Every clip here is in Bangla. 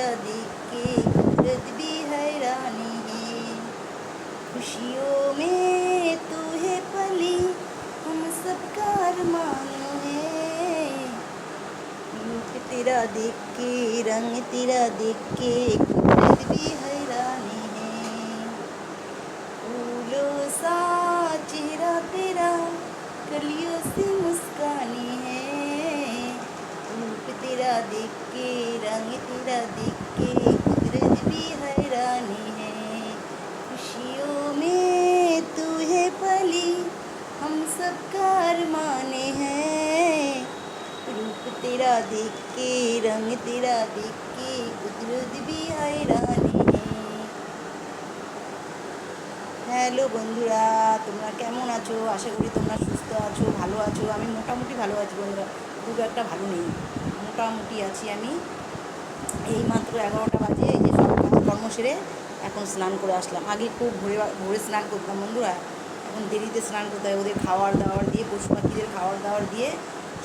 तेरा देख के कुदरत भी हैरानी है। खुशियों में तू है पली हम सबका अरमान है। रूप तेरा देख के रंग तेरा देख के कुदरत भी हैरानी है। फूलों सा चेहरा तेरा कलियों से मुस्कानी है। रूप तेरा देख के रंग तेरा देख के कुदरत भी हैरानी है। खुशियों में तू है पली हम सबका अरमान है। रूप तेरा देख के रंग तेरा देख के कुदरत भी हैरानी है। হ্যালো বন্ধুরা, তোমরা কেমন আছো? আশা করি তোমরা সুস্থ আছো, ভালো আছো। আমি মোটামুটি ভালো আছি বন্ধুরা, খুব একটা ভালো নেই, মোটামুটি আছি আমি। এই মাত্র 11টা বাজে, এই যে সব কাজকর্ম সেরে এখন স্নান করে আসলাম। আগে খুব ভোরে ভোরে স্নান করতাম বন্ধুরা, এখন দেরিতে স্নান করতে হয়। ওদের খাওয়ার দাওয়ার দিয়ে, পশু পাখিদের খাওয়ার দাওয়ার দিয়ে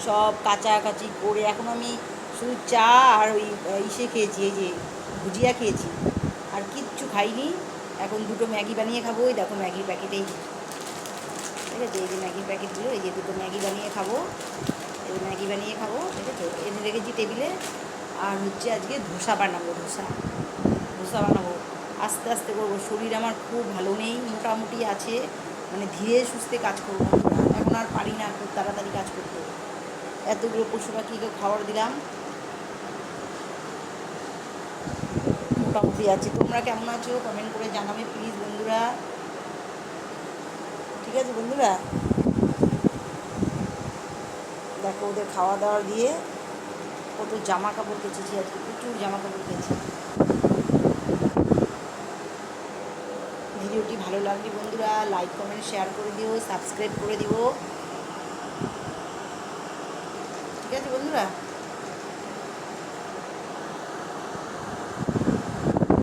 সব কাচাকাচি করে এখন আমি শুধু চা আর ওই ইসে খেয়েছি, এই যে ভুজিয়া খেয়েছি, আর কিচ্ছু খাইনি। এখন দুটো ম্যাগি বানিয়ে খাবো। ওই দেখো ম্যাগির প্যাকেটেই, ঠিক আছে, এই যে ম্যাগির প্যাকেটগুলো, এই যে দুটো ম্যাগি বানিয়ে খাবো, এই ম্যাগি বানিয়ে খাবো, ঠিক আছে, এনে রেখেছি টেবিলে। আর হচ্ছে আজকে ধোসা বানাবো, ধোসা বানাবো, আস্তে আস্তে করবো। শরীর আমার খুব ভালো নেই, মোটামুটি আছে, মানে ধীরে সুস্থে কাজ করবো না, এখন আর পারি না খুব তাড়াতাড়ি কাজ করতে। এতগুলো পশু পাখিকে খাবার দিলাম, মোটামুটি আছে। তোমরা কেমন আছো কমেন্ট করে জানাবে প্লিজ বন্ধুরা, ঠিক আছে বন্ধুরা। দেখো ওদের খাওয়া দাওয়া দিয়ে কত জামা কাপড় কেচেছি আজকে, প্রচুর জামা কাপড় কেচেছি। ভিডিওটি ভালো লাগলে বন্ধুরা লাইক কমেন্ট শেয়ার করে দিও, সাবস্ক্রাইব করে দিও, ঠিক আছে বন্ধুরা।